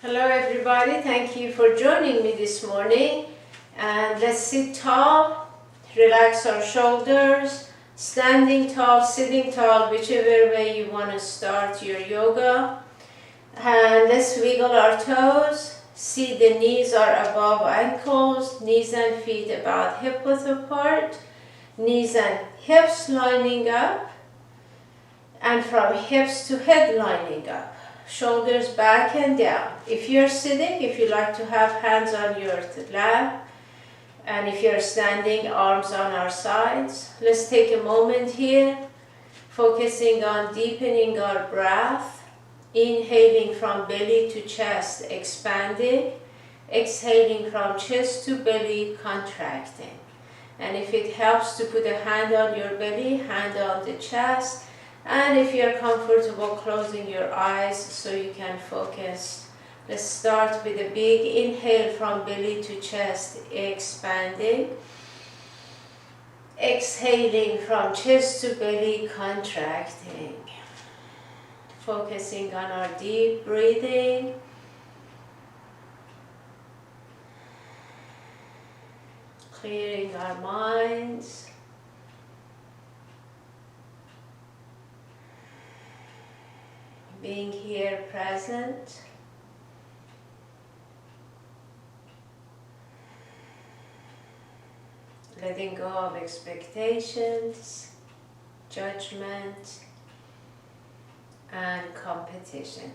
Hello everybody, thank you for joining me this morning. And let's sit tall, relax our shoulders, standing tall, sitting tall, whichever way you want to start your yoga. And let's wiggle our toes. See the knees are above ankles, knees and feet about hip width apart, knees and hips lining up, and from hips to head lining up. Shoulders back and down. If you're sitting, if you like to have hands on your lap, and if you're standing, arms on our sides. Let's take a moment here, focusing on deepening our breath, inhaling from belly to chest, expanding, exhaling from chest to belly, contracting. And if it helps to put a hand on your belly, hand on the chest. And if you're comfortable, closing your eyes so you can focus. Let's start with a big inhale from belly to chest, expanding. Exhaling from chest to belly, contracting. Focusing on our deep breathing. Clearing our minds. Being here present, letting go of expectations, judgment, and competition.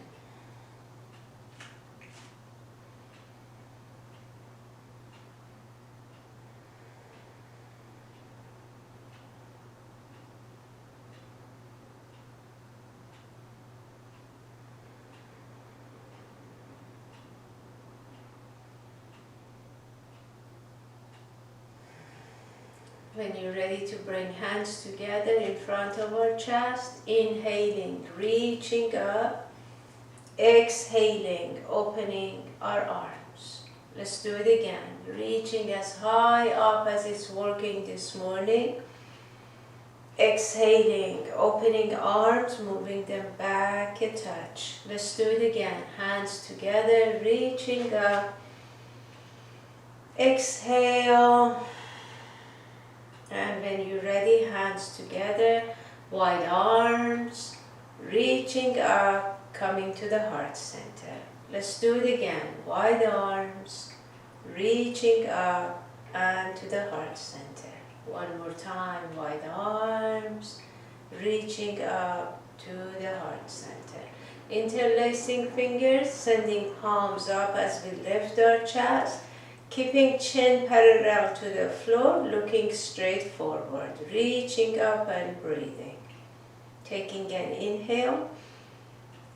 When you're ready to bring hands together in front of our chest, inhaling, reaching up, exhaling, opening our arms. Let's do it again, reaching as high up as it's working this morning. Exhaling, opening arms, moving them back a touch. Let's do it again, hands together, reaching up, exhale. And when you're ready, hands together, wide arms, reaching up, coming to the heart center. Let's do it again, wide arms, reaching up and to the heart center. One more time, wide arms, reaching up to the heart center. Interlacing fingers, sending palms up as we lift our chest. Keeping chin parallel to the floor, looking straight forward, reaching up and breathing. Taking an inhale,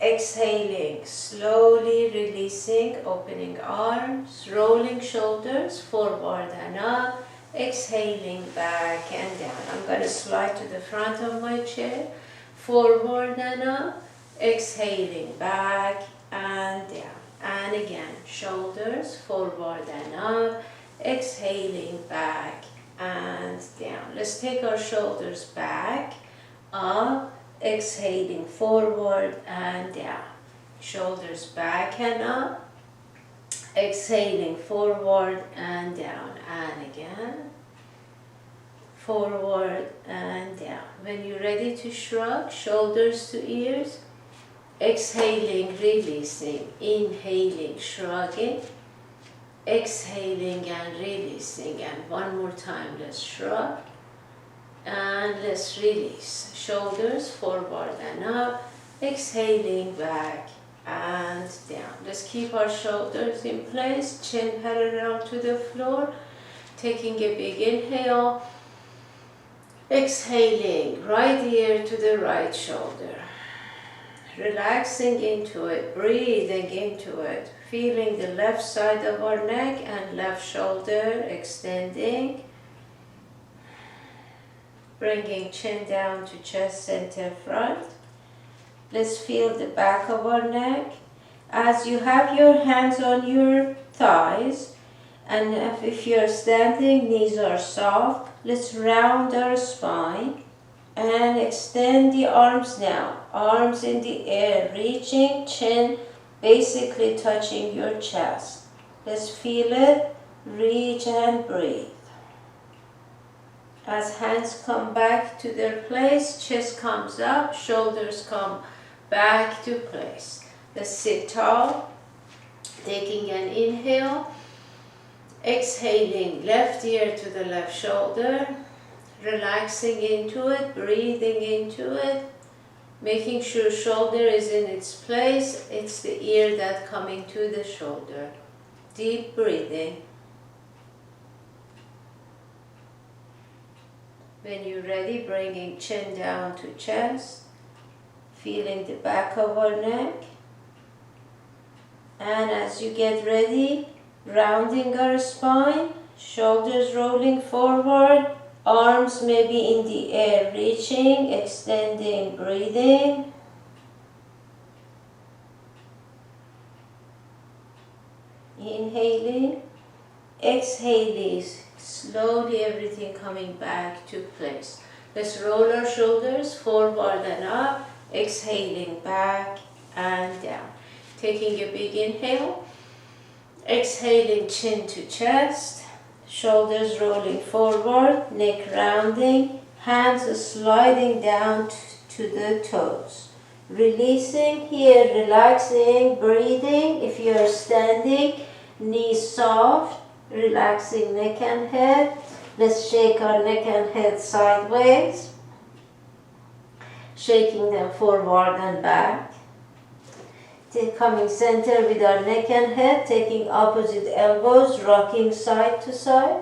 exhaling, slowly releasing, opening arms, rolling shoulders forward and up, exhaling back and down. I'm going to slide to the front of my chair, forward and up, exhaling back and down. And again, shoulders forward and up, exhaling back and down. Let's take our shoulders back, up, exhaling forward and down. Shoulders back and up, exhaling forward and down. And again, forward and down. When you're ready to shrug, shoulders to ears, exhaling, releasing, inhaling, shrugging, exhaling and releasing. And one more time, let's shrug and let's release. Shoulders forward and up, exhaling back and down. Let's keep our shoulders in place, chin parallel to the floor, taking a big inhale, exhaling, right ear to the right shoulder. Relaxing into it, breathing into it, feeling the left side of our neck and left shoulder extending. Bringing chin down to chest center front. Let's feel the back of our neck. As you have your hands on your thighs, and if you're standing, knees are soft, let's round our spine. And extend the arms now, arms in the air, reaching, chin basically touching your chest. Let's feel it. Reach and breathe. As hands come back to their place, chest comes up, shoulders come back to place. Let's sit tall, taking an inhale, exhaling left ear to the left shoulder, relaxing into it, breathing into it, making sure shoulder is in its place. It's the ear that coming to the shoulder. Deep breathing. When you're ready, bringing chin down to chest, feeling the back of our neck. And as you get ready, rounding our spine, shoulders rolling forward, arms maybe in the air, reaching, extending, breathing. Inhaling, exhaling, slowly everything coming back to place. Let's roll our shoulders forward and up, exhaling back and down. Taking a big inhale, exhaling chin to chest, shoulders rolling forward, neck rounding, hands sliding down to the toes. Releasing here, relaxing, breathing. If you are standing, knees soft, relaxing neck and head. Let's shake our neck and head sideways, shaking them forward and back. Coming center with our neck and head, taking opposite elbows, rocking side to side,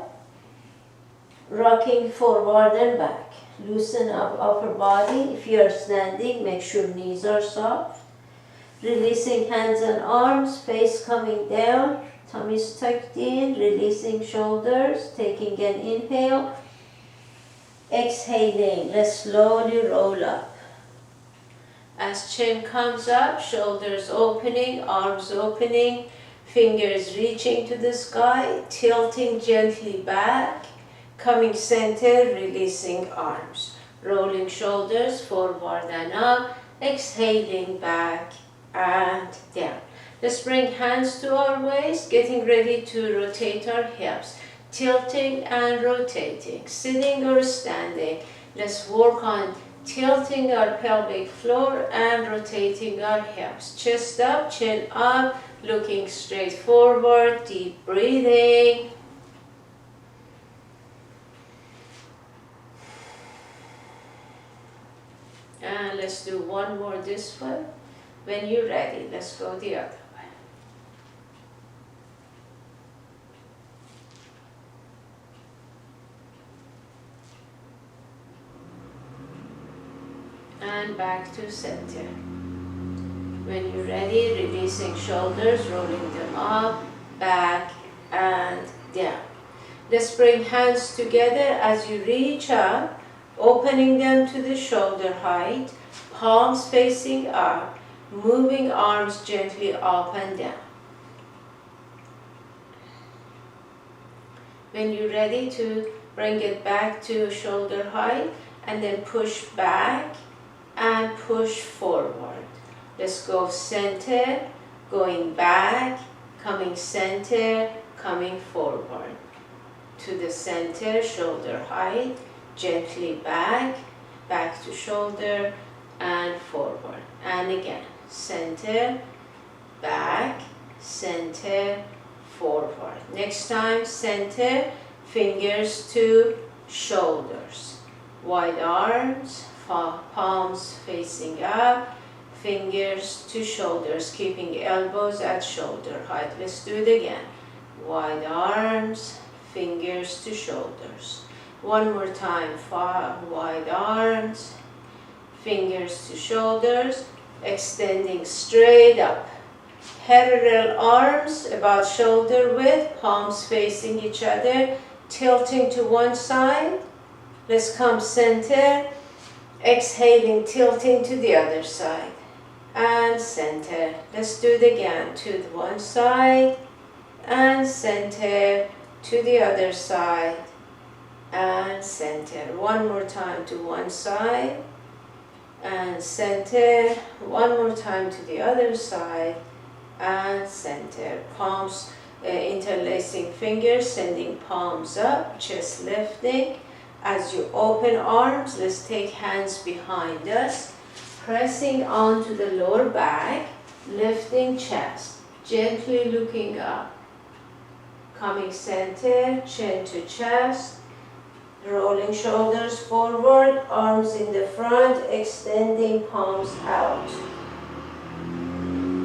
rocking forward and back. Loosen up upper body. If you are standing, make sure knees are soft. Releasing hands and arms, face coming down, tummy is tucked in, releasing shoulders, taking an inhale, exhaling. Let's slowly roll up. As chin comes up, shoulders opening, arms opening, fingers reaching to the sky, tilting gently back, coming center, releasing arms, rolling shoulders forward and up, exhaling back and down. Let's bring hands to our waist, getting ready to rotate our hips, tilting and rotating, sitting or standing. Let's work on tilting our pelvic floor and rotating our hips. Chest up, chin up, looking straight forward, deep breathing. And let's do one more this way. When you're ready, let's go the other way. And back to center. When you're ready, releasing shoulders, rolling them up, back and down. Let's bring hands together as you reach up, opening them to the shoulder height, palms facing up, moving arms gently up and down. When you're ready to bring it back to shoulder height and then push back and push forward. Let's go center, going back, coming center, coming forward. To the center, shoulder height, gently back, back to shoulder and forward. And again, center, back, center, forward. Next time, center, fingers to shoulders. Wide arms, palms facing up, fingers to shoulders, keeping elbows at shoulder height. Let's do it again. Wide arms, fingers to shoulders. One more time, wide arms, fingers to shoulders, extending straight up. Parallel arms about shoulder width, palms facing each other, tilting to one side. Let's come center, exhaling, tilting to the other side. And center. Let's do it again. To the one side and center, to the other side and center. One more time to one side and center. One more time to the other side and center. Palms, interlacing fingers, sending palms up, chest lifting. As you open arms, let's take hands behind us, pressing onto the lower back, lifting chest, gently looking up, coming center, chin to chest, rolling shoulders forward, arms in the front, extending palms out.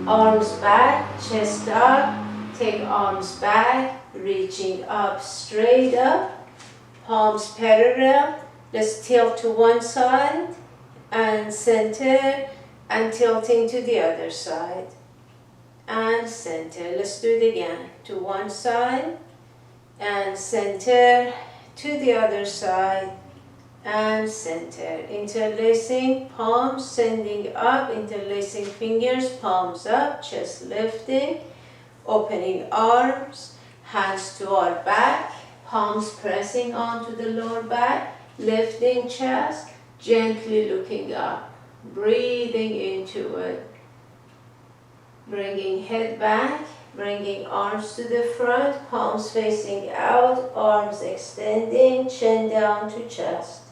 Arms back, chest up, take arms back, reaching up, straight up, palms parallel. Let's tilt to one side and center and tilting to the other side and center. Let's do it again. To one side and center, to the other side and center. Interlacing palms, sending up, interlacing fingers, palms up, chest lifting, opening arms, hands to our back, palms pressing onto the lower back, lifting chest, gently looking up, breathing into it, bringing head back, bringing arms to the front, palms facing out, arms extending, chin down to chest,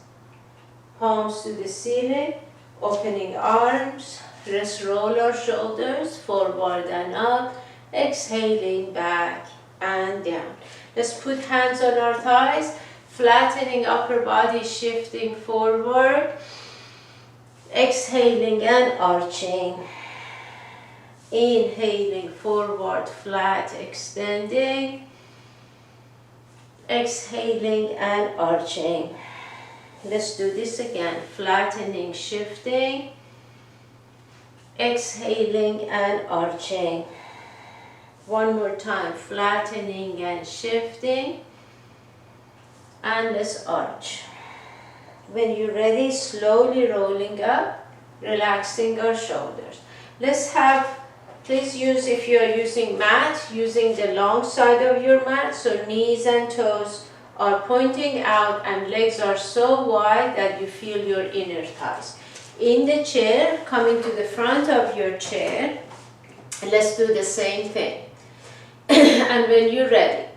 palms to the ceiling, opening arms, let's roll our shoulders forward and up, exhaling back and down. Let's put hands on our thighs, flattening upper body, shifting forward, exhaling and arching. Inhaling forward, flat, extending, exhaling and arching. Let's do this again, flattening, shifting, exhaling and arching. One more time, flattening and shifting, and let's arch. When you're ready, slowly rolling up, relaxing our shoulders. Let's have, please use, if you're using mat, using the long side of your mat, so knees and toes are pointing out and legs are so wide that you feel your inner thighs. In the chair, coming to the front of your chair, let's do the same thing. And when you're ready,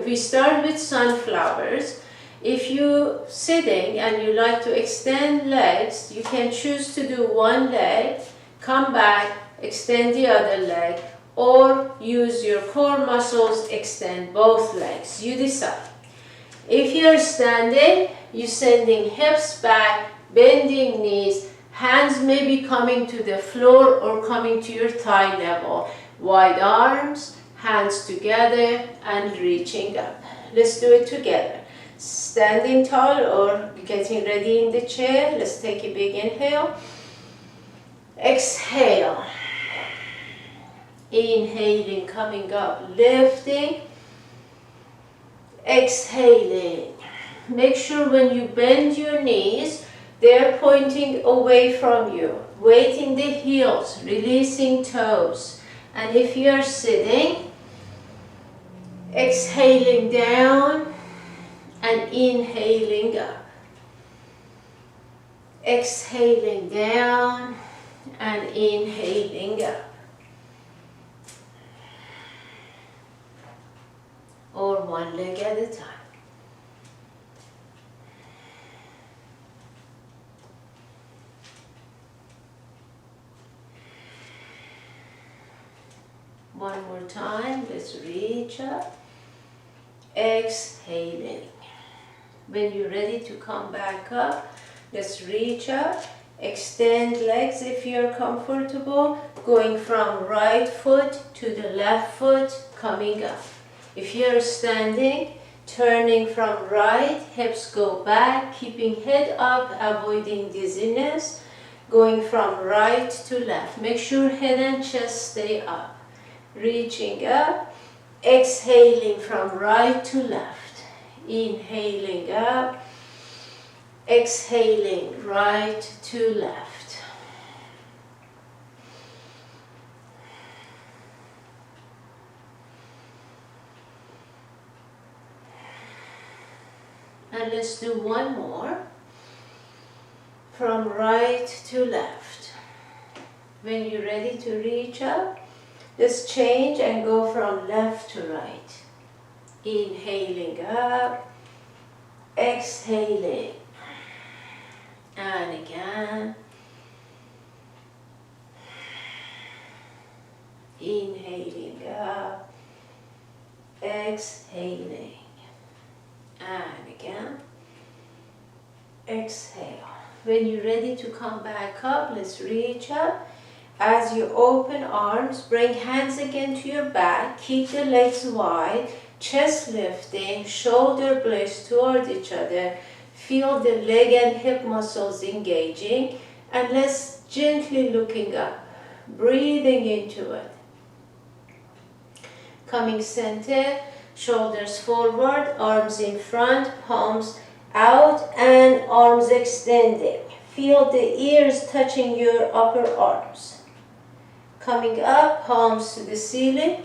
we start with sunflowers. If you're sitting and you like to extend legs, you can choose to do one leg, come back, extend the other leg, or use your core muscles, extend both legs. You decide. If you're standing, you're sending hips back, bending knees, hands may be coming to the floor or coming to your thigh level. Wide arms, hands together and reaching up. Let's do it together. Standing tall or getting ready in the chair. Let's take a big inhale. Exhale. Inhaling, coming up, lifting. Exhaling. Make sure when you bend your knees, they're pointing away from you. Weighting the heels, releasing toes. And if you're sitting, exhaling down and inhaling up. Exhaling down and inhaling up. Or one leg at a time. One more time, let's reach up. Exhaling. When you're ready to come back up, let's reach up. Extend legs if you're comfortable. Going from right foot to the left foot, coming up. If you're standing, turning from right, hips go back, keeping head up, avoiding dizziness. Going from right to left. Make sure head and chest stay up. Reaching up, exhaling from right to left. Inhaling up, exhaling right to left. And let's do one more. From right to left. When you're ready to reach up, Just change and go from left to right. Inhaling up, exhaling, and again. Inhaling up, exhaling, and again. Exhale. When you're ready to come back up, let's reach up. As you open arms, bring hands again to your back. Keep the legs wide, chest lifting, shoulder blades toward each other. Feel the leg and hip muscles engaging, and let's gently looking up, breathing into it. Coming center, shoulders forward, arms in front, palms out, and arms extending. Feel the ears touching your upper arms. Coming up, palms to the ceiling,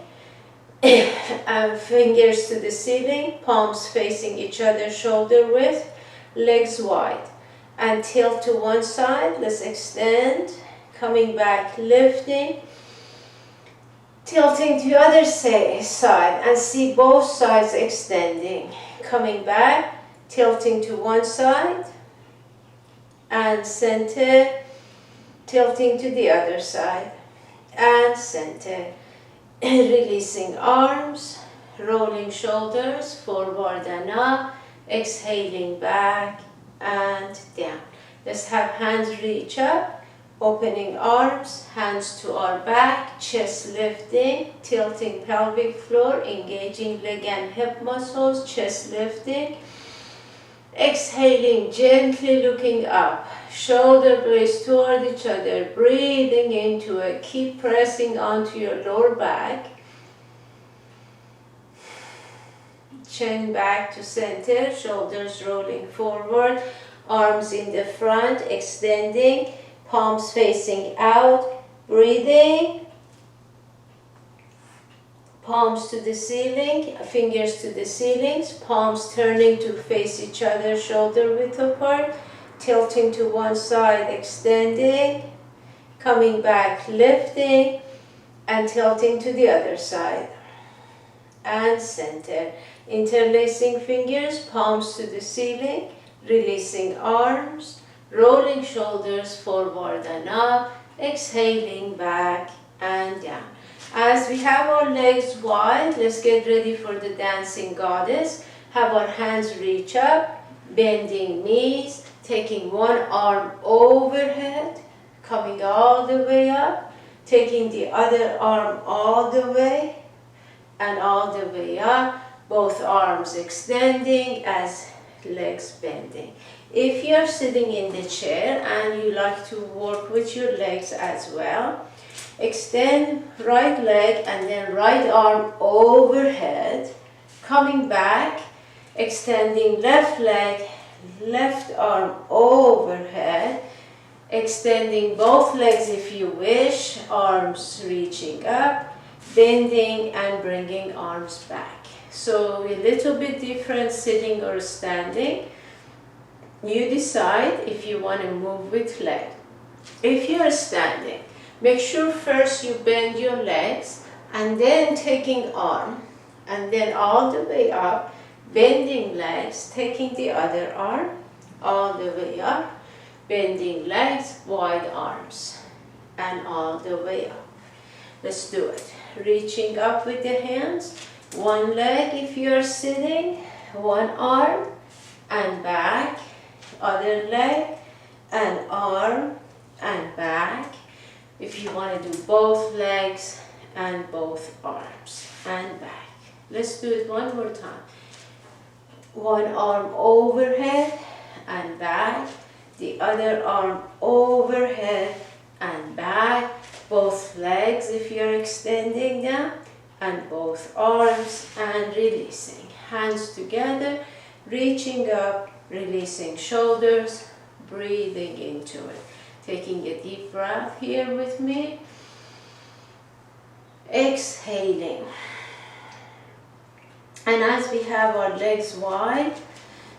and fingers to the ceiling, palms facing each other, shoulder width, legs wide. And tilt to one side, let's extend. Coming back, lifting. Tilting to the other side and see both sides extending. Coming back, tilting to one side and center, tilting to the other side and center. Releasing arms, rolling shoulders forward and up, exhaling back and down. Let's have hands reach up. Opening arms, hands to our back, chest lifting, tilting pelvic floor, engaging leg and hip muscles, chest lifting. Exhaling, gently looking up, shoulder blades toward each other, breathing into it. Keep pressing onto your lower back. Chin back to center, shoulders rolling forward, arms in the front, extending. Palms facing out, breathing. Palms to the ceiling, fingers to the ceilings, palms turning to face each other, shoulder width apart, tilting to one side, extending, coming back, lifting, and tilting to the other side. And center. Interlacing fingers, palms to the ceiling, releasing arms, rolling shoulders forward and up, exhaling back and down. As we have our legs wide, let's get ready for the dancing goddess. Have our hands reach up, bending knees, taking one arm overhead, coming all the way up, taking the other arm all the way and all the way up, both arms extending as legs bending. If you're sitting in the chair and you like to work with your legs as well, extend right leg and then right arm overhead, coming back, extending left leg, left arm overhead, extending both legs if you wish, arms reaching up, bending and bringing arms back. So a little bit different sitting or standing. You decide if you want to move with leg. If you are standing, make sure first you bend your legs and then taking arm and then all the way up, bending legs, taking the other arm all the way up, bending legs, wide arms and all the way up. Let's do it. Reaching up with the hands, one leg if you are sitting, one arm and back, other leg and arm and back. If you want to do both legs and both arms and back. Let's do it one more time. One arm overhead and back, the other arm overhead and back, both legs if you're extending them, and both arms and releasing. Hands together, reaching up, releasing shoulders, breathing into it. Taking a deep breath here with me. Exhaling. And as we have our legs wide,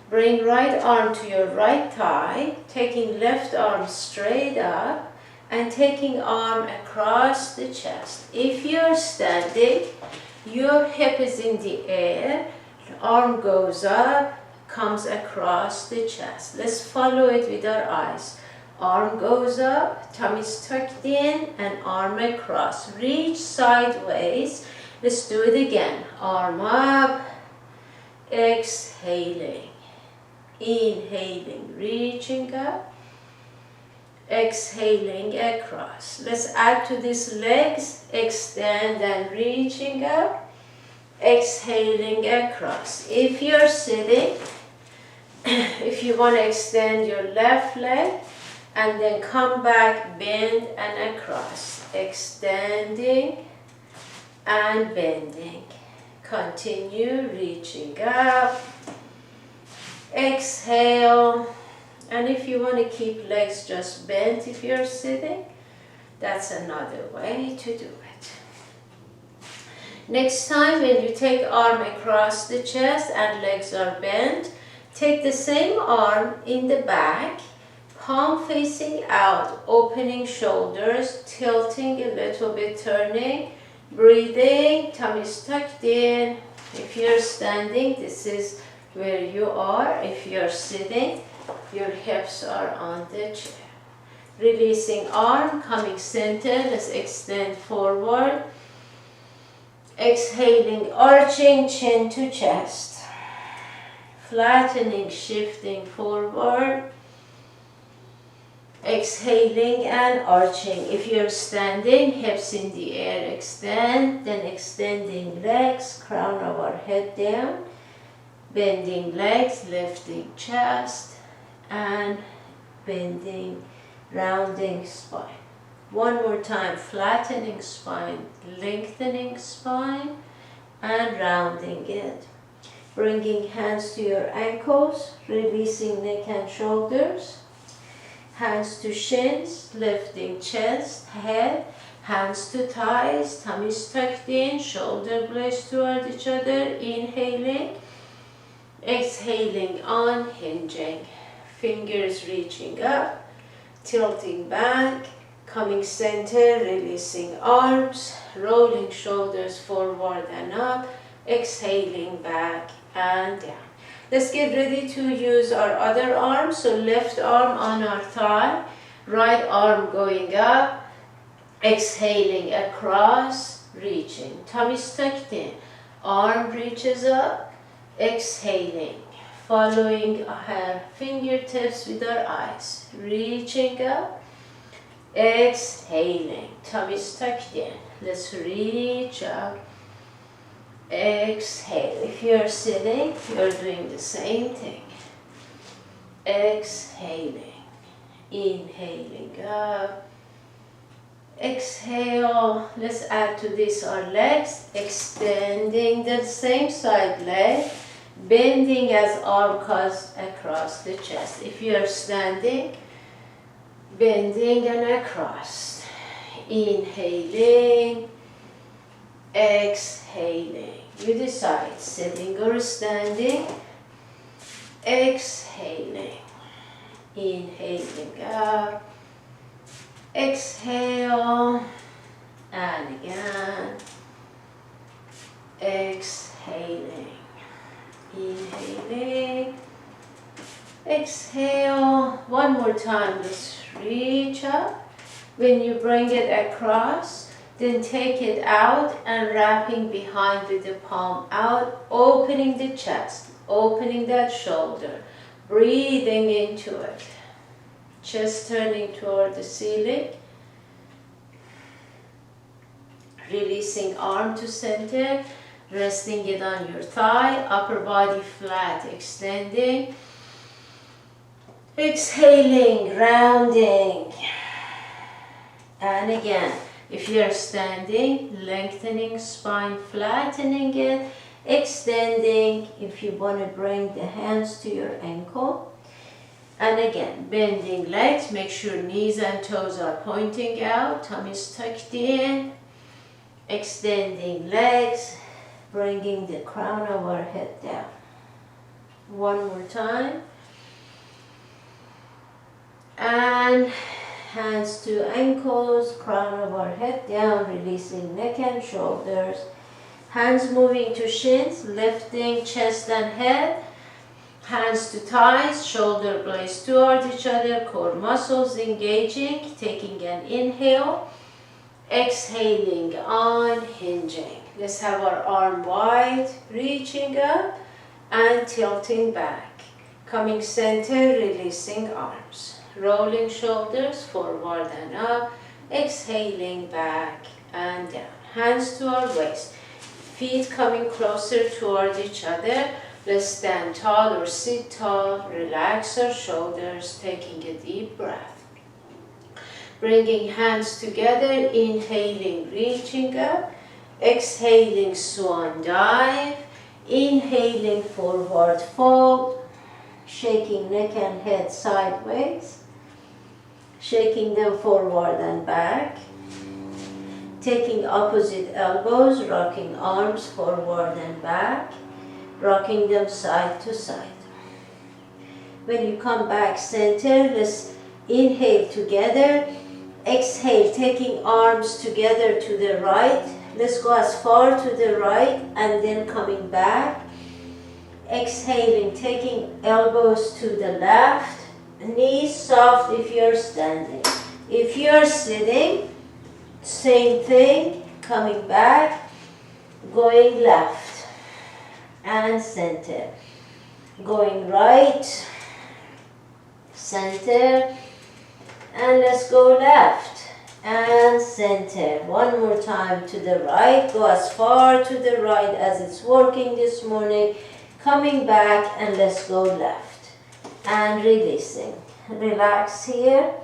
bring right arm to your right thigh, taking left arm straight up, and taking arm across the chest. If you're standing, your hip is in the air, arm goes up, comes across the chest. Let's follow it with our eyes. Arm goes up, tummy's tucked in, and arm across. Reach sideways. Let's do it again. Arm up, exhaling, inhaling, reaching up, exhaling across. Let's add to this legs, extend and reaching up, exhaling across. If you're sitting, if you want to extend your left leg and then come back, bend and across, extending and bending. Continue reaching up, exhale, and if you want to keep legs just bent if you're sitting, that's another way to do it. Next time when you take arm across the chest and legs are bent, take the same arm in the back, palm facing out, opening shoulders, tilting a little bit, turning, breathing, tummy's tucked in. If you're standing, this is where you are. If you're sitting, your hips are on the chair. Releasing arm, coming center, let's extend forward. Exhaling, arching, chin to chest. Flattening, shifting forward. Exhaling and arching. If you're standing, hips in the air, extend, then extending legs, crown of our head down, bending legs, lifting chest, and bending, rounding spine. One more time, flattening spine, lengthening spine, and rounding it. Bringing hands to your ankles, releasing neck and shoulders. Hands to shins, lifting chest, head, hands to thighs, tummies tucked in, shoulder blades toward each other, inhaling, exhaling, unhinging, fingers reaching up, tilting back, coming center, releasing arms, rolling shoulders forward and up, exhaling back and down. Let's get ready to use our other arm. So left arm on our thigh, right arm going up, exhaling across, reaching. Tummy's tucked in, arm reaches up, exhaling. Following our fingertips with our eyes, reaching up, exhaling. Tummy's tucked in. Let's reach up. Exhale. If you're sitting, you're doing the same thing. Exhaling, inhaling up. Exhale. Let's add to this our legs, extending the same side leg, bending as arm comes across the chest. If you're standing, bending and across. Inhaling, exhaling. You decide, sitting or standing. Exhaling. Inhaling up. Exhale. And again. Exhaling. Inhaling. Exhale. One more time. Let's reach up. When you bring it across, then take it out and wrapping behind with the palm out, opening the chest, opening that shoulder, breathing into it. Chest turning toward the ceiling. Releasing arm to center, resting it on your thigh, upper body flat, extending. Exhaling, rounding. And again. If you're standing, lengthening spine, flattening it, extending. If you want to bring the hands to your ankle. And again, bending legs, make sure knees and toes are pointing out, tummy's tucked in. Extending legs, bringing the crown of our head down. One more time. And hands to ankles, crown of our head down, releasing neck and shoulders. Hands moving to shins, lifting chest and head. Hands to thighs, shoulder blades toward each other, core muscles engaging, taking an inhale. Exhaling, unhinging. Let's have our arm wide, reaching up and tilting back. Coming center, releasing arms. Rolling shoulders forward and up. Exhaling back and down. Hands to our waist. Feet coming closer toward each other. Let's stand tall or sit tall. Relax our shoulders, taking a deep breath. Bringing hands together, inhaling, reaching up. Exhaling, swan dive. Inhaling, forward fold. Shaking neck and head sideways. Shaking them forward and back. Taking opposite elbows, rocking arms forward and back. Rocking them side to side. When you come back center, let's inhale together. Exhale, taking arms together to the right. Let's go as far to the right and then coming back. Exhaling, taking elbows to the left. Knees soft if you're standing. If you're sitting, same thing, coming back, going left and center. Going right, center, and let's go left and center. One more time to the right. Go as far to the right as it's working this morning. Coming back and let's go left and releasing. Relax here.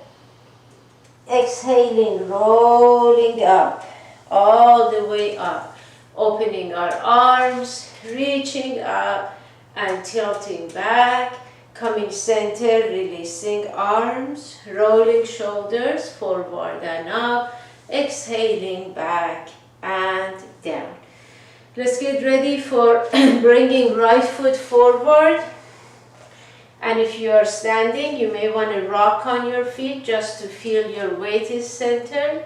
Exhaling, rolling up, all the way up. Opening our arms, reaching up and tilting back. Coming center, releasing arms, rolling shoulders forward and up, exhaling back and down. Let's get ready for bringing right foot forward. And if you are standing, you may want to rock on your feet just to feel your weight is centered.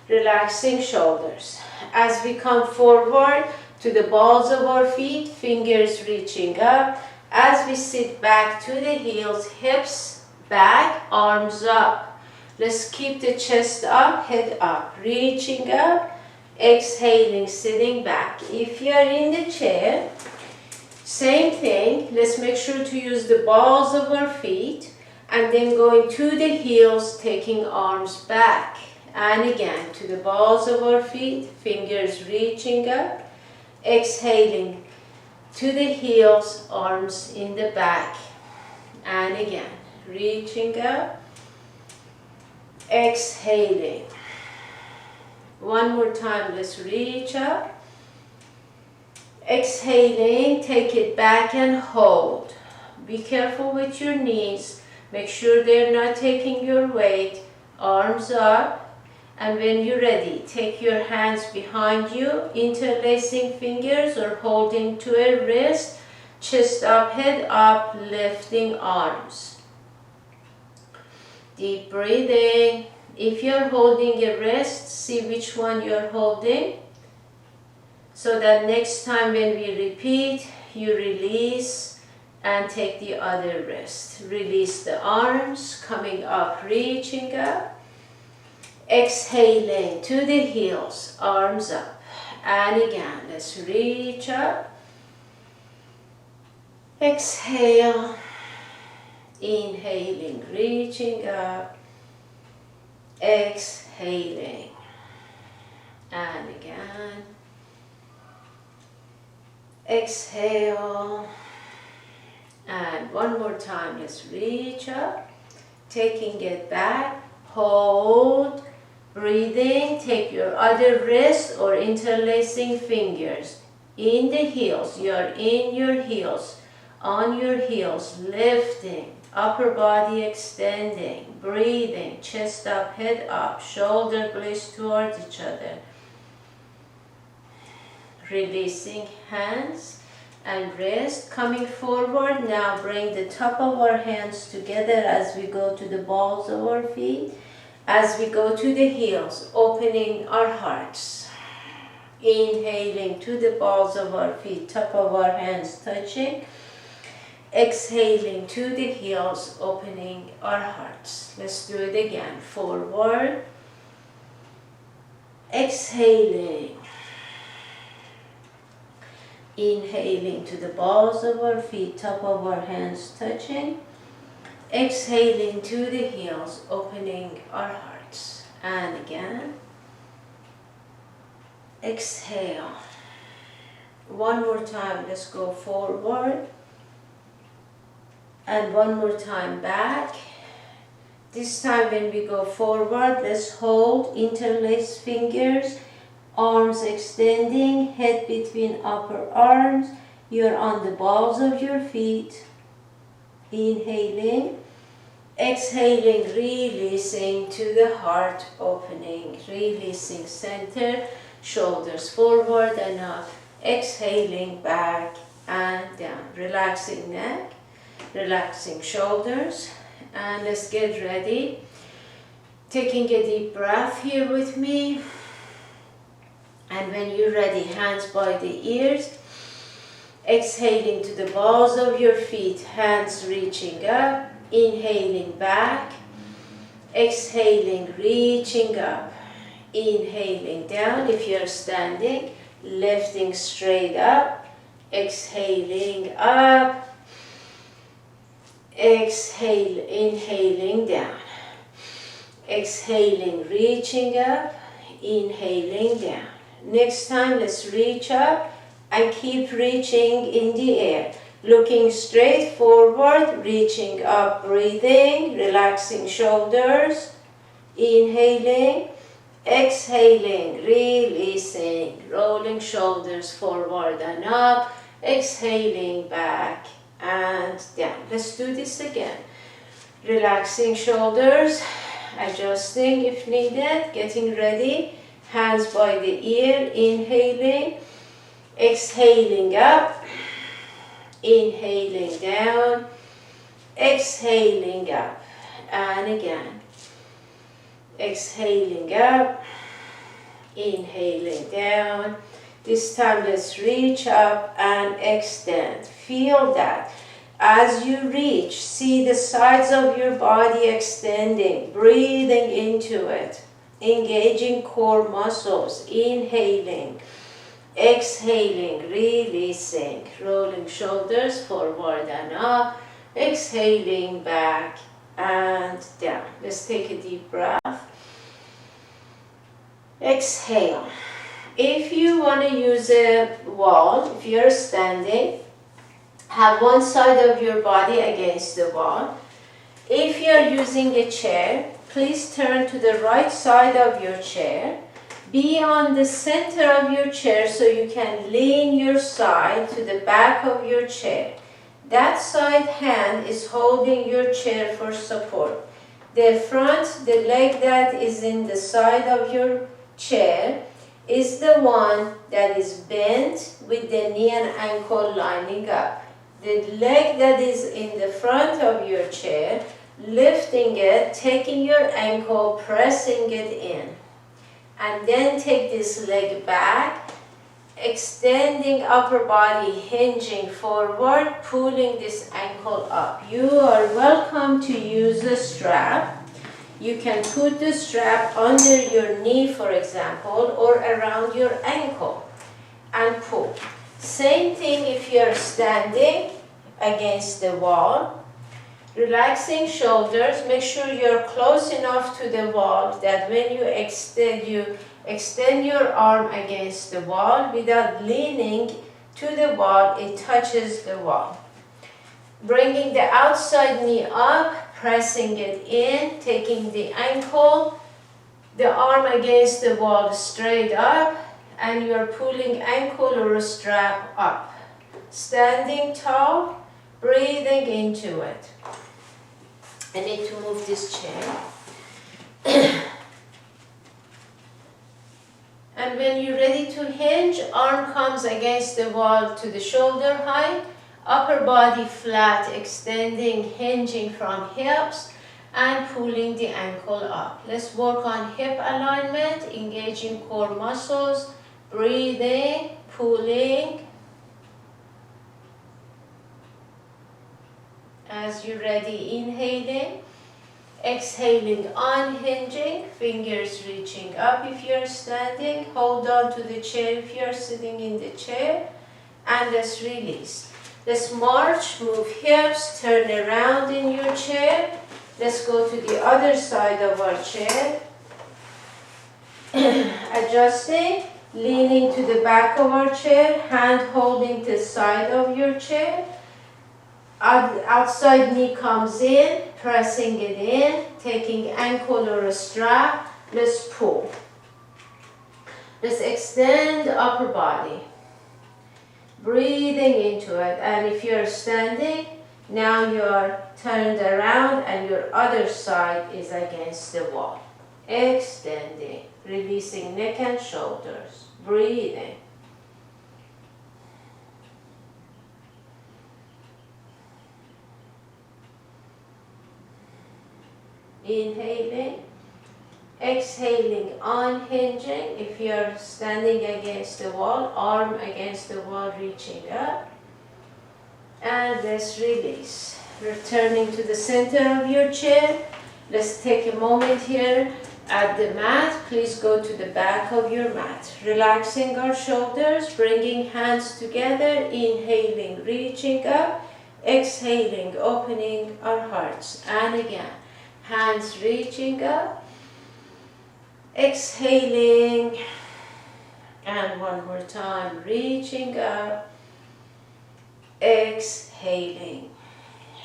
Relaxing shoulders. As we come forward to the balls of our feet, fingers reaching up. As we sit back to the heels, hips back, arms up. Let's keep the chest up, head up, reaching up, exhaling, sitting back. If you are in the chair, same thing. Let's make sure to use the balls of our feet and then going to the heels, taking arms back. And again, to the balls of our feet, fingers reaching up, exhaling, to the heels, arms in the back. And again, reaching up, exhaling. One more time, let's reach up. Exhaling, take it back and hold. Be careful with your knees. Make sure they're not taking your weight. Arms up. And when you're ready, take your hands behind you, interlacing fingers or holding to a wrist, chest up, head up, lifting arms. Deep breathing. If you're holding a wrist, see which one you're holding, so that next time when we repeat, you release and take the other wrist. Release the arms, coming up, reaching up. Exhaling to the heels, arms up. And again, let's reach up. Exhale. Inhaling, reaching up. Exhaling. And again. Exhale. And one more time, let's reach up. Taking it back. Hold. Breathing, take your other wrist or interlacing fingers in the heels. You're in your heels, on your heels, lifting, upper body extending, breathing, chest up, head up, shoulder blades towards each other. Releasing hands and wrist, coming forward. Now bring the top of our hands together as we go to the balls of our feet. As we go to the heels, opening our hearts. Inhaling to the balls of our feet, top of our hands touching. Exhaling to the heels, opening our hearts. Let's do it again. Forward. Exhaling. Inhaling to the balls of our feet, top of our hands touching. Exhaling to the heels, opening our hearts. And again. Exhale. One more time, let's go forward. And one more time back. This time when we go forward, let's hold interlaced fingers, arms extending, head between upper arms. You're on the balls of your feet. Inhaling. Exhaling, releasing to the heart, opening, releasing center, shoulders forward and up. Exhaling back and down. Relaxing neck, relaxing shoulders. And let's get ready. Taking a deep breath here with me. And when you're ready, hands by the ears. Exhaling to the balls of your feet, hands reaching up. Inhaling back. Exhaling, reaching up. Inhaling down. If you're standing, lifting straight up. Exhaling up. Exhale, inhaling down. Exhaling, reaching up. Inhaling down. Next time, let's reach up and keep reaching in the air. Looking straight forward, reaching up, breathing, relaxing shoulders. Inhaling, exhaling, releasing, rolling shoulders forward and up. Exhaling back and down. Let's do this again. Relaxing shoulders, adjusting if needed, getting ready. Hands by the ear, inhaling, exhaling up, inhaling down, exhaling up, and again. Exhaling up, inhaling down. This time let's reach up and extend. Feel that. As you reach, see the sides of your body extending, breathing into it, engaging core muscles, inhaling, exhaling, releasing, rolling shoulders forward and up, exhaling back and down. Let's take a deep breath. Exhale. If you want to use a wall, if you're standing, have one side of your body against the wall. If you're using a chair, please turn to the right side of your chair. Be on the center of your chair so you can lean your side to the back of your chair. That side hand is holding your chair for support. The front, the leg that is in the side of your chair, is the one that is bent with the knee and ankle lining up. The leg that is in the front of your chair, lifting it, taking your ankle, pressing it in. And then take this leg back, extending upper body, hinging forward, pulling this ankle up. You are welcome to use a strap. You can put the strap under your knee, for example, or around your ankle and pull. Same thing if you're standing against the wall. Relaxing shoulders, make sure you're close enough to the wall that when you extend your arm against the wall without leaning to the wall, it touches the wall. Bringing the outside knee up, pressing it in, taking the ankle, the arm against the wall straight up, and you're pulling ankle or strap up. Standing tall, breathing into it. I need to move this chair. And when you're ready to hinge, arm comes against the wall to the shoulder height, upper body flat, extending, hinging from hips, and pulling the ankle up. Let's work on hip alignment, engaging core muscles, breathing, pulling. As you're ready, inhaling, exhaling, unhinging, fingers reaching up if you're standing, hold on to the chair if you're sitting in the chair, and let's release. Let's march, move hips, turn around in your chair. Let's go to the other side of our chair. Adjusting, leaning to the back of our chair, hand holding the side of your chair. Outside knee comes in, pressing it in, taking ankle or a strap. Let's pull. Let's extend the upper body. Breathing into it. And if you're standing, now you're turned around and your other side is against the wall. Extending, releasing neck and shoulders. Breathing. Inhaling, exhaling, unhinging. If you're standing against the wall, arm against the wall, reaching up. And let's release. Returning to the center of your chair. Let's take a moment here at the mat. Please go to the back of your mat. Relaxing our shoulders, bringing hands together, inhaling, reaching up, exhaling, opening our hearts. And again. Hands reaching up, exhaling, and one more time, reaching up, exhaling.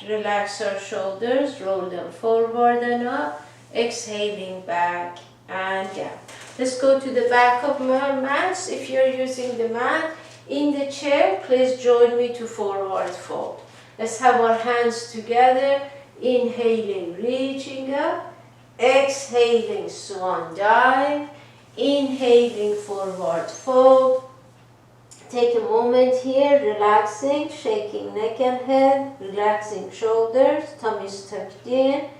Relax our shoulders, roll them forward and up, exhaling back and down. Let's go to the back of our mats. If you're using the mat in the chair, please join me to forward fold. Let's have our hands together. Inhaling, reaching up, exhaling, swan dive, inhaling, forward fold. Take a moment here, relaxing, shaking neck and head, relaxing shoulders, tummies tucked in,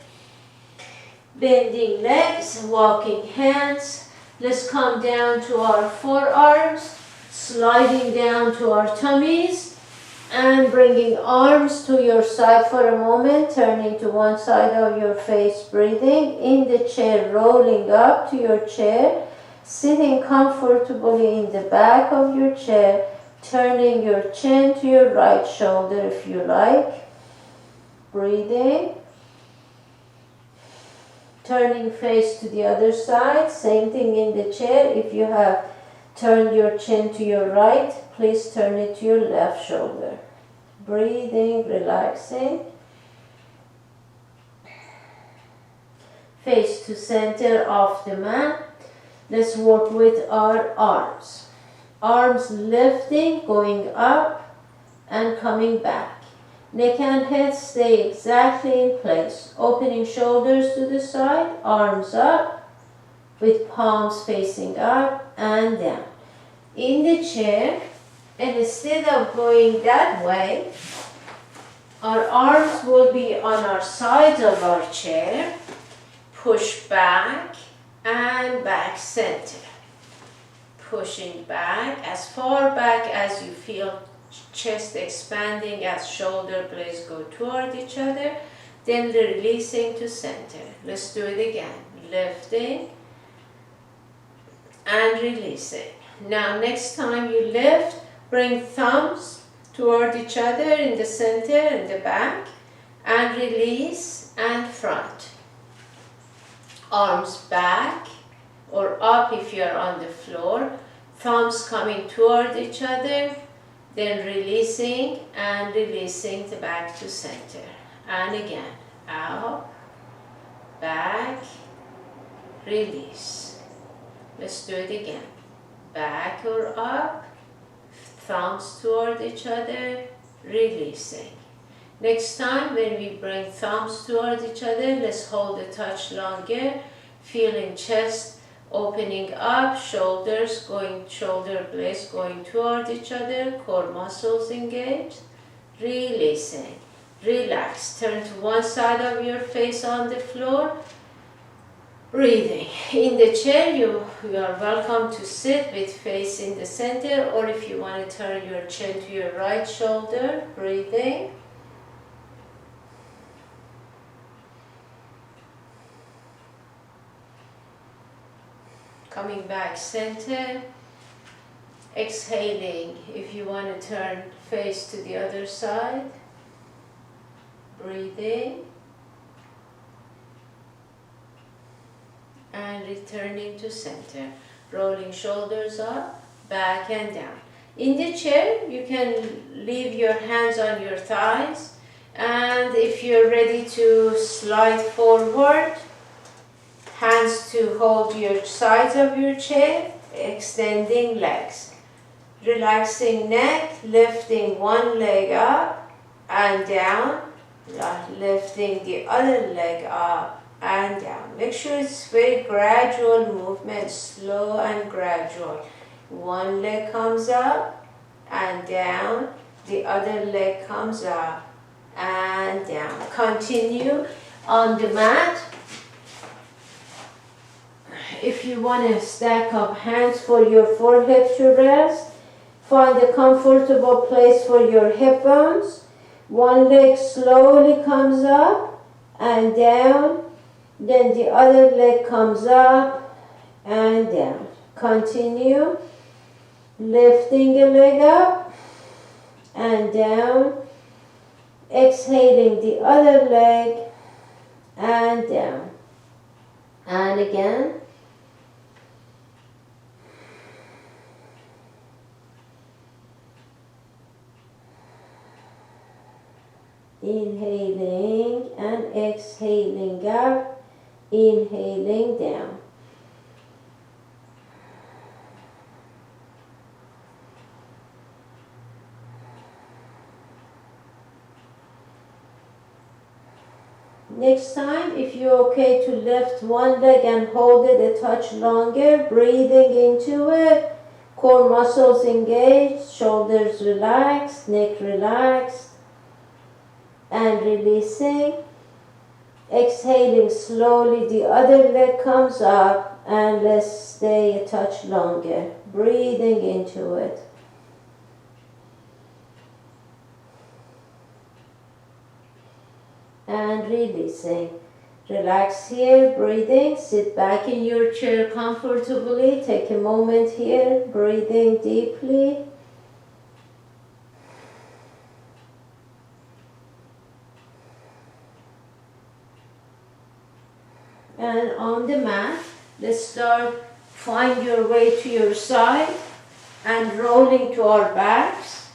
bending legs, walking hands. Let's come down to our forearms, sliding down to our tummies, and bringing arms to your side for a moment, turning to one side of your face, breathing. In the chair, rolling up to your chair, sitting comfortably in the back of your chair, turning your chin to your right shoulder if you like. Breathing. Turning face to the other side, same thing in the chair. If you have turned your chin to your right, please turn it to your left shoulder. Breathing, relaxing. Face to center of the mat. Let's work with our arms. Arms lifting, going up and coming back. Neck and head stay exactly in place. Opening shoulders to the side, arms up with palms facing up and down. In the chair, and instead of going that way, our arms will be on our sides of our chair. Push back and back center. Pushing back as far back as you feel chest expanding as shoulder blades go toward each other. Then releasing to center. Let's do it again. Lifting and releasing. Now next time you lift, bring thumbs toward each other in the center and the back, and release and front. Arms back or up if you're on the floor. Thumbs coming toward each other, then releasing and releasing the back to center. And again, out, back, release. Let's do it again. Back or up, thumbs toward each other, releasing. Next time when we bring thumbs toward each other, let's hold the touch longer, feeling chest opening up, shoulders going, shoulder blades going toward each other, core muscles engaged, releasing. Relax. Turn to one side of your face on the floor. Breathing. In the chair, you are welcome to sit with face in the center, or if you want to turn your chin to your right shoulder, breathing. Coming back center. Exhaling. If you want to turn face to the other side, breathing. And returning to center. Rolling shoulders up, back and down. In the chair, you can leave your hands on your thighs, and if you're ready to slide forward, hands to hold your sides of your chair, extending legs. Relaxing neck, lifting one leg up and down, lifting the other leg up and down. Make sure it's very gradual movement, slow and gradual. One leg comes up and down, the other leg comes up and down. Continue on the mat. If you want to stack up hands for your forehead to rest, find a comfortable place for your hip bones. One leg slowly comes up and down. Then the other leg comes up and down. Continue. Lifting a leg up and down. Exhaling the other leg and down. And again. Inhaling and exhaling up. Inhaling down. Next time, if you're okay to lift one leg and hold it a touch longer, breathing into it, core muscles engaged, shoulders relaxed, neck relaxed, and releasing. Exhaling slowly, the other leg comes up, and let's stay a touch longer. Breathing into it. And releasing. Relax here, breathing. Sit back in your chair comfortably. Take a moment here, breathing deeply. And on the mat, let's start, find your way to your side and rolling to our backs,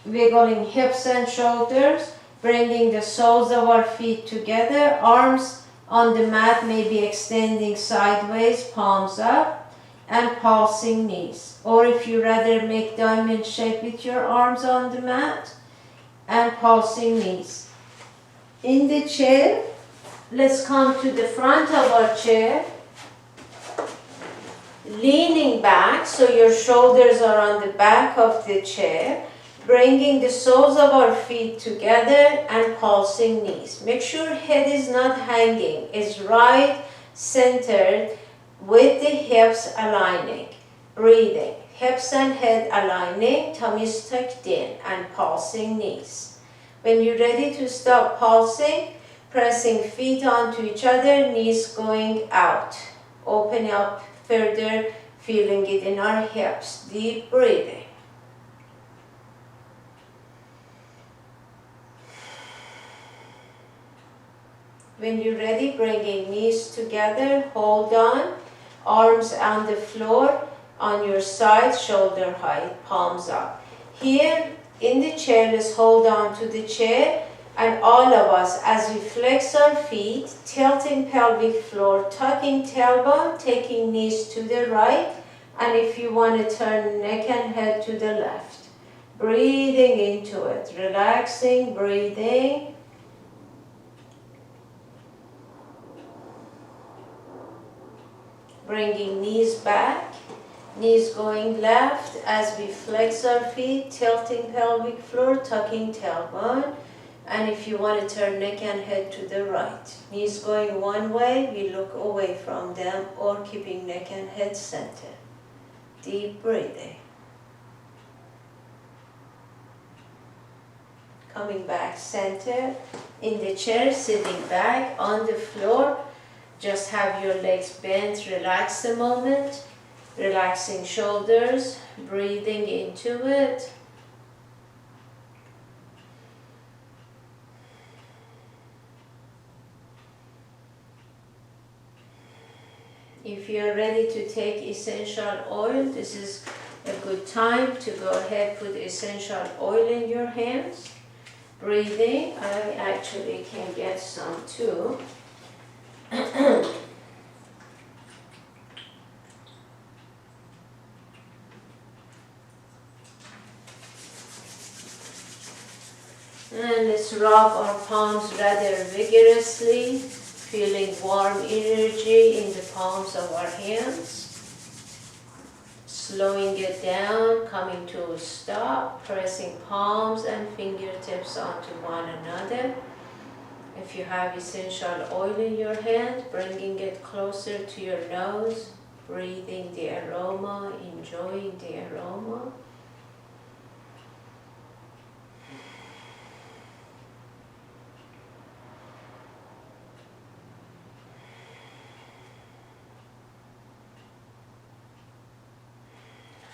wiggling hips and shoulders, bringing the soles of our feet together, arms on the mat may be extending sideways, palms up, and pulsing knees. Or if you rather make diamond shape with your arms on the mat and pulsing knees. In the chair, let's come to the front of our chair, leaning back so your shoulders are on the back of the chair, bringing the soles of our feet together and pulsing knees. Make sure head is not hanging, it's right centered with the hips aligning. Breathing, hips and head aligning, tummy is tucked in and pulsing knees. When you're ready to stop pulsing, pressing feet onto each other, knees going out. Open up further, feeling it in our hips. Deep breathing. When you're ready, bringing knees together, hold on. Arms on the floor, on your side, shoulder height, palms up. Here in the chair, let's hold on to the chair. And all of us, as we flex our feet, tilting pelvic floor, tucking tailbone, taking knees to the right, and if you want to turn neck and head to the left. Breathing into it, relaxing, breathing. Bringing knees back, knees going left as we flex our feet, tilting pelvic floor, tucking tailbone. And if you want to turn neck and head to the right, knees going one way, we look away from them or keeping neck and head center. Deep breathing. Coming back center in the chair, sitting back on the floor. Just have your legs bent, relax a moment. Relaxing shoulders, breathing into it. If you are ready to take essential oil, this is a good time to go ahead, put essential oil in your hands. Breathing, I actually can get some too. And let's rub our palms rather vigorously, feeling warm energy in the palms of our hands. Slowing it down, coming to a stop, pressing palms and fingertips onto one another. If you have essential oil in your hand, bringing it closer to your nose, breathing the aroma, enjoying the aroma.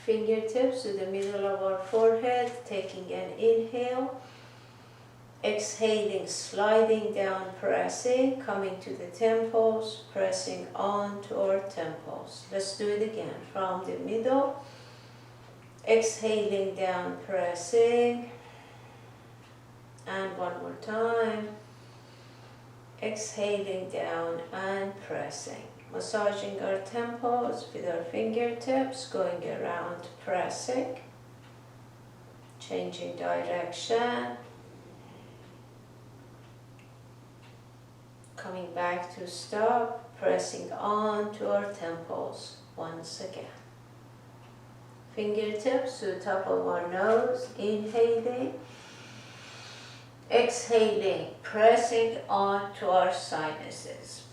Fingertips to the middle of our forehead, taking an inhale. Exhaling, sliding down, pressing, coming to the temples, pressing on to our temples. Let's do it again from the middle. Exhaling down, pressing. And one more time. Exhaling down and pressing. Massaging our temples with our fingertips, going around, pressing. Changing direction. Coming back to stop, pressing on to our temples once again. Fingertips to the top of our nose, inhaling. Exhaling, pressing on to our sinuses.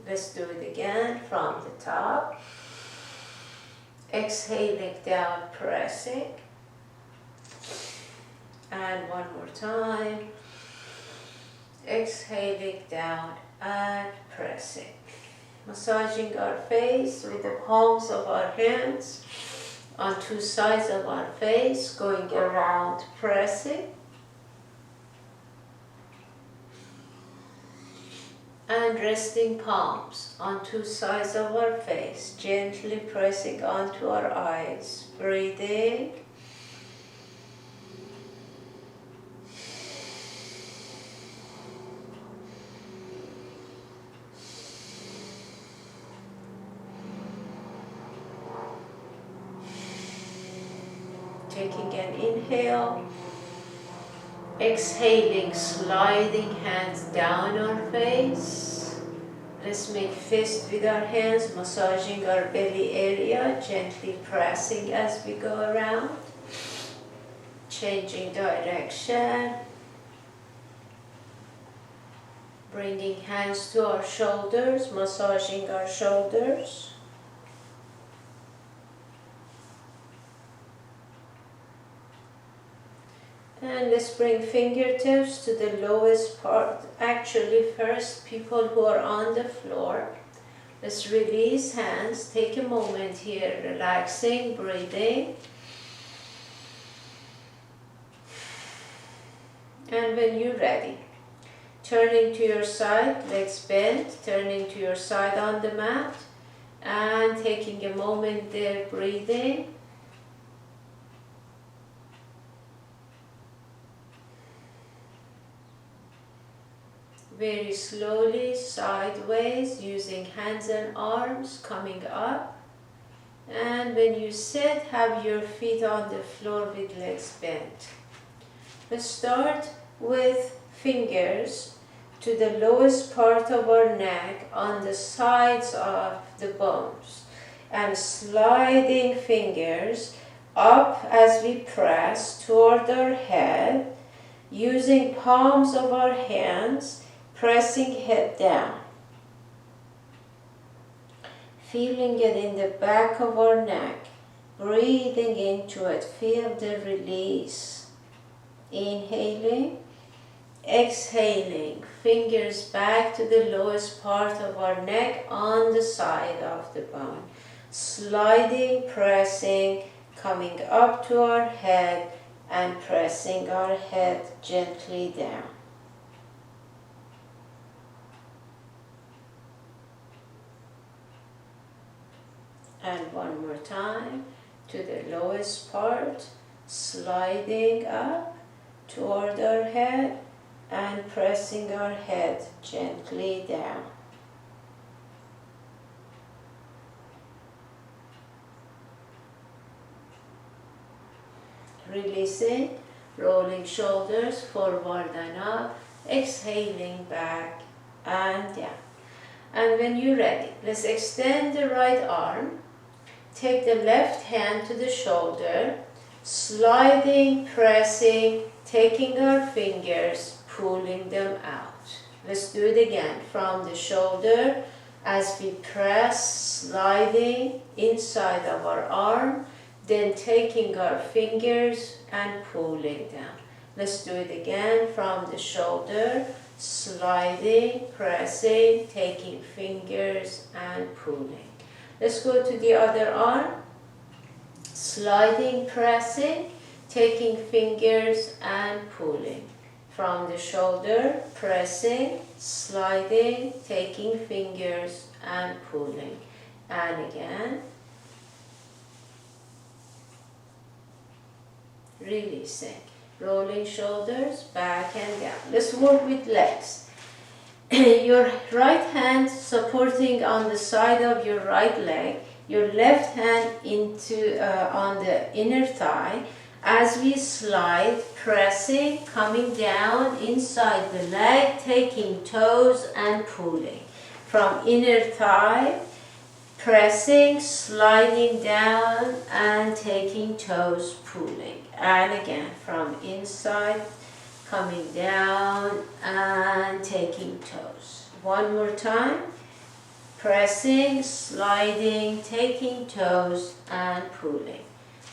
Let's do it again from the top. Exhaling down, pressing. And one more time. Exhaling down and pressing. Massaging our face with the palms of our hands on two sides of our face, going around, pressing. And resting palms on two sides of our face, gently pressing onto our eyes, breathing. Taking an inhale. Exhaling, sliding hands down our face. Let's make fist with our hands, massaging our belly area, gently pressing as we go around. Changing direction. Bringing hands to our shoulders, massaging our shoulders. And let's bring fingertips to the lowest part. Actually, first, people who are on the floor, let's release hands. Take a moment here, relaxing, breathing. And when you're ready, turning to your side, legs bent, turning to your side on the mat, and taking a moment there, breathing. Very slowly, sideways, using hands and arms, coming up. And when you sit, have your feet on the floor with legs bent. Let's start with fingers to the lowest part of our neck on the sides of the bones. And sliding fingers up as we press toward our head. using palms of our hands, pressing head down. Feeling it in the back of our neck, breathing into it, feel the release. Inhaling, exhaling, fingers back to the lowest part of our neck on the side of the bone. Sliding, pressing, coming up to our head and pressing our head gently down. And one more time to the lowest part, sliding up toward our head and pressing our head gently down. Releasing, rolling shoulders forward and up, exhaling back and down. And when you're ready, let's extend the right arm, take the left hand to the shoulder, sliding, pressing, taking our fingers, pulling them out. Let's do it again from the shoulder as we press, sliding inside of our arm, then taking our fingers and pulling down. Let's do it again from the shoulder, sliding, pressing, taking fingers and pulling. Let's go to the other arm, sliding, pressing, taking fingers and pulling. From the shoulder, pressing, sliding, taking fingers and pulling. And again, releasing, rolling shoulders back and down. Let's work with legs. Your right hand supporting on the side of your right leg, your left hand into on the inner thigh. As we slide, pressing, coming down inside the leg, taking toes and pulling. From inner thigh, pressing, sliding down and taking toes, pulling. And again, from inside, coming down and taking toes. One more time, pressing, sliding, taking toes and pulling.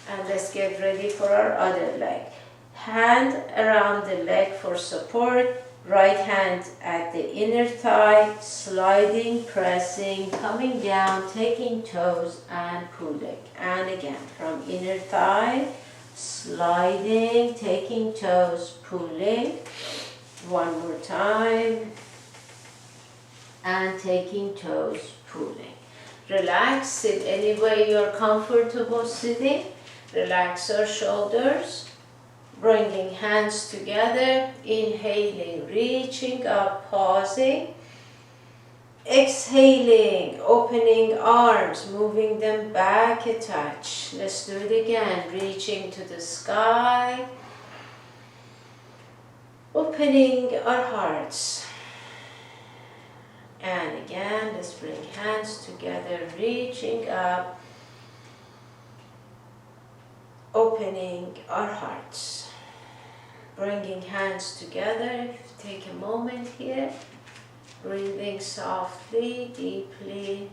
And let's get ready for our other leg. Hand around the leg for support, right hand at the inner thigh, sliding, pressing, coming down, taking toes and pulling. And again, from inner thigh, sliding, taking toes, pulling. One more time. And taking toes, pulling. Relax, sit any way you're comfortable sitting. Relax our shoulders. Bringing hands together, inhaling, reaching up, pausing. Exhaling, opening arms, moving them back a touch. Let's do it again, reaching to the sky. Opening our hearts. And again, let's bring hands together, reaching up. Opening our hearts. Bringing hands together. Take a moment here. Breathing softly, deeply.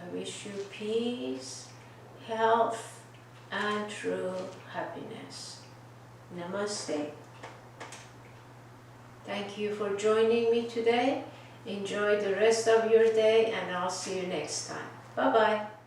I wish you peace, health, and true happiness. Namaste. Thank you for joining me today. Enjoy the rest of your day and I'll see you next time. Bye-bye.